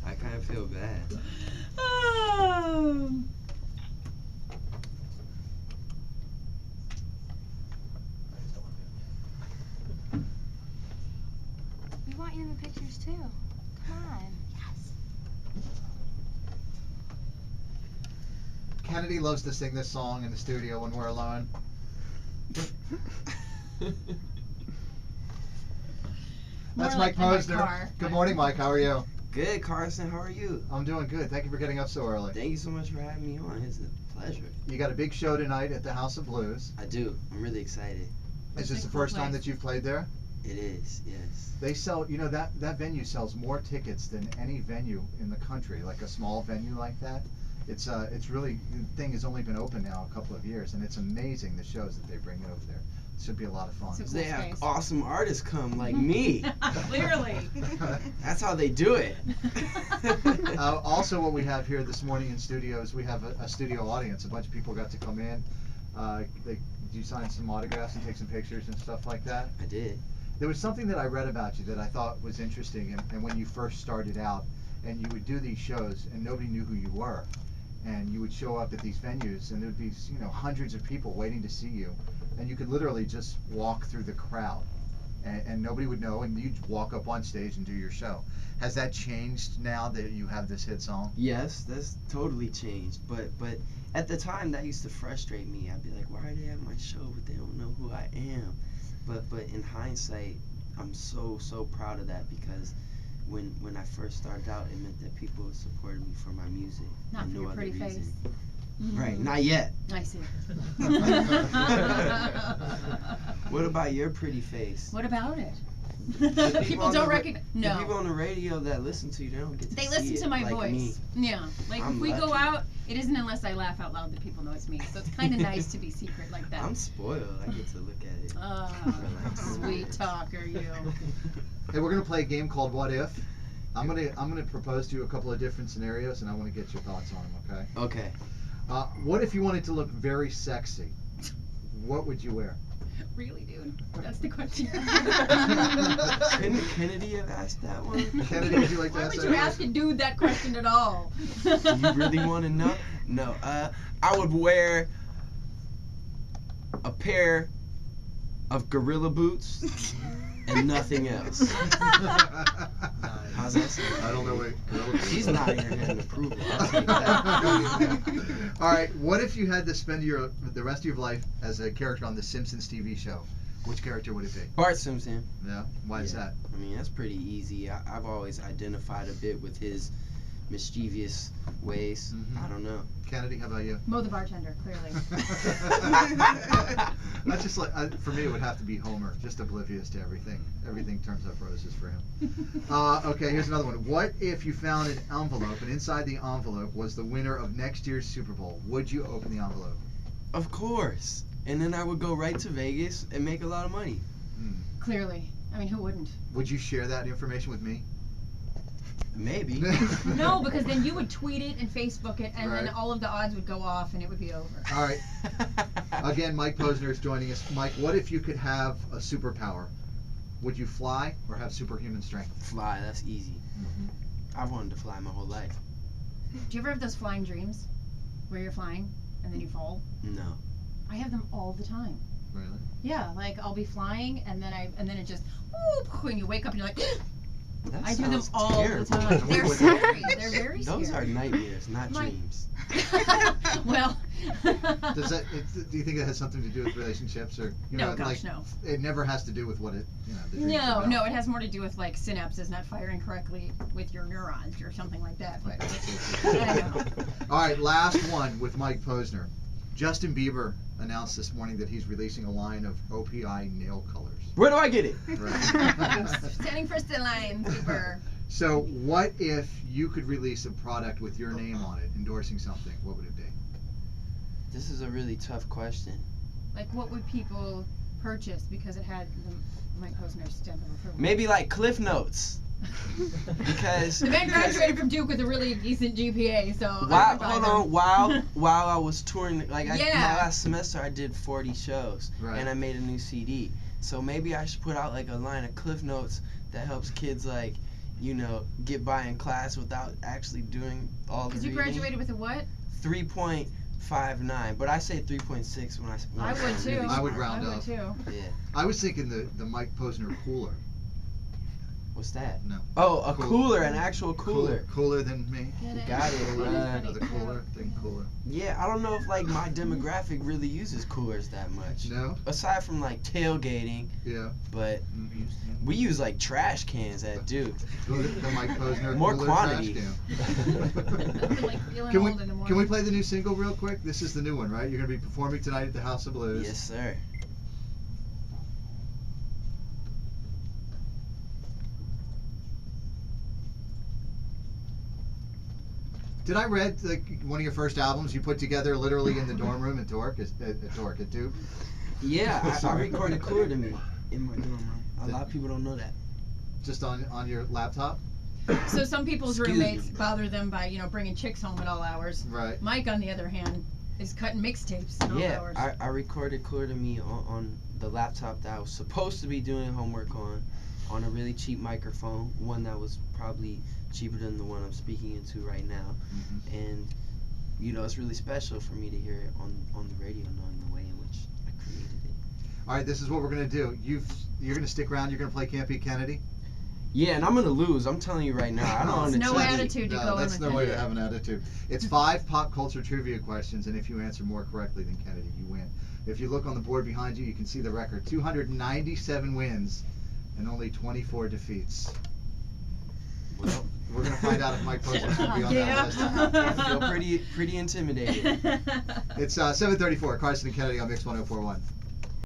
I kind of feel bad. We want you in the pictures too. Come on. Yes. Kennedy loves to sing this song in the studio when we're alone. That's Mike Posner. Good morning, Mike. How are you? Good, Karson. How are you? I'm doing good. Thank you for getting up so early. Thank you so much for having me on. It's a pleasure. You got a big show tonight at the House of Blues. I do. I'm really excited. Is this the first time that you've played there? It is, yes. They sell, you know, that venue sells more tickets than any venue in the country, like a small venue like that. It's really, the thing has only been open now a couple of years, and it's amazing the shows that they bring over there. It should be a lot of fun. Cool they have space. awesome artists come like me. Clearly. That's how they do it. Also, what we have here this morning in studio is we have a studio audience. A bunch of people got to come in. You sign some autographs and take some pictures and stuff like that? I did. There was something that I read about you that I thought was interesting, and when you first started out, and you would do these shows, and nobody knew who you were, and you would show up at these venues, and there would be, you know, hundreds of people waiting to see you, and you could literally just walk through the crowd, and nobody would know, and you'd walk up on stage and do your show. Has that changed now that you have this hit song? Yes, that's totally changed. But at the time, that used to frustrate me. I'd be like, why do they have my show, but they don't know who I am? But in hindsight, I'm so proud of that, because when I first started out, it meant that people supported me for my music. Not for your pretty face. Right, not yet. I see. What about your pretty face? What about it? The People don't recognize. No. The people on the radio that listen to you, they don't get to They see listen it to my like voice. me. Yeah. Like I'm if we go lucky. out, it isn't unless I laugh out loud that people know it's me. So it's kind of nice to be secret like that. I'm spoiled. I get to look at it. Sweet talker, you. Hey, we're gonna play a game called What If. I'm gonna propose to you a couple of different scenarios, and I want to get your thoughts on them. Okay. Okay. What if you wanted to look very sexy? What would you wear? Really, dude? That's the question. Couldn't Kennedy have asked that one? Kennedy, would you like to Why ask would that you ask a dude that question at all? Do you really want to know? No. I would wear a pair of gorilla boots and nothing else. How's that sound? I don't know what gorilla boots. She's nodding her head in approval. I'll take that. All right. What if you had to spend the rest of your life as a character on the Simpsons TV show? Which character would it be? Bart Simpson. Yeah. Why is that? I mean, that's pretty easy. I've always identified a bit with his mischievous ways. I don't know. Kennedy, how about you? Mo the bartender, clearly. That's just like, for me, it would have to be Homer, just oblivious to everything. Everything turns up roses for him. Okay, here's another one. What if you found an envelope, and inside the envelope was the winner of next year's Super Bowl? Would you open the envelope? Of course. And then I would go right to Vegas and make a lot of money. Clearly. I mean, who wouldn't? Would you share that information with me? Maybe. No, because then you would tweet it and Facebook it, and then Right. all of the odds would go off, and it would be over. All right. Again, Mike Posner is joining us. Mike, what if you could have a superpower? Would you fly or have superhuman strength? Fly, that's easy. I've wanted to fly my whole life. Do you ever have those flying dreams where you're flying and then you fall? No. I have them all the time. Really? Yeah, like I'll be flying and then it just whoop, when you wake up and you're like That I do them sounds all terrible. the time. They're scary. They're very scary. Those are nightmares, not My- dreams. Well. Do you think it has something to do with relationships, or No, gosh, no. It never has to do with what it, the dreams are about. No, it has more to do with like synapses not firing correctly with your neurons or something like that. But I know. All right, last one with Mike Posner. Justin Bieber announced this morning that he's releasing a line of OPI nail colors. Where do I get it? I'm standing first in line, Bieber. So, what if you could release a product with your name on it, endorsing something? What would it be? This is a really tough question. Like, what would people purchase because it had the Mike Posner stamp of approval? Maybe like Cliff Notes. Because the man graduated from Duke with a really decent GPA, so while I was touring, like my last semester I did 40 shows, and I made a new CD. So maybe I should put out like a line of Cliff Notes that helps kids like, get by in class without actually doing all the Because you reading. graduated with a what? 3.59, but I say 3.6 when I would I'm too. really I would smart. round I would up. too. Yeah. I was thinking the Mike Posner cooler. What's that? No. Oh, a Cool. cooler, an actual cooler. Cooler than me. Get it? Got it. The cooler thing, cooler. Yeah, I don't know if like my demographic really uses coolers that much. No. Aside from like tailgating, Yeah. but Mm-hmm. we use like trash cans at Duke. The Mike Posner More cooler quantity. trash Nothing like feeling can old anymore. we play the new single real quick? This is the new one, right? You're gonna be performing tonight at the House of Blues. Yes, sir. Did I read like one of your first albums you put together literally in the dorm room at Duke? Yeah, I Sorry. recorded Cooler to Me in my dorm room. A lot of people don't know that. Just on your laptop? So some people's Excuse roommates me. bother them by, bringing chicks home at all hours. Right. Mike, on the other hand, is cutting mixtapes at all Yeah, hours. I recorded Cooler to Me on the laptop that I was supposed to be doing homework on a really cheap microphone, one that was probably cheaper than the one I'm speaking into right now. Mm-hmm. And it's really special for me to hear it on the radio, knowing the way in which I created it. All right, this is what we're gonna do. You're gonna stick around. You're gonna play Can't Beat Kennedy. Yeah, and I'm gonna lose. I'm telling you right now. I don't There's no understand. attitude to No, go in that's with no it. way to have an attitude. It's 5 pop culture trivia questions, and if you answer more correctly than Kennedy, you win. If you look on the board behind you, you can see the record: 297 wins and only 24 defeats. Well, We're gonna find out if Mike Posner's gonna be on that list. I feel pretty intimidated. It's 7:34. Karson and Kennedy on Mix 104.1.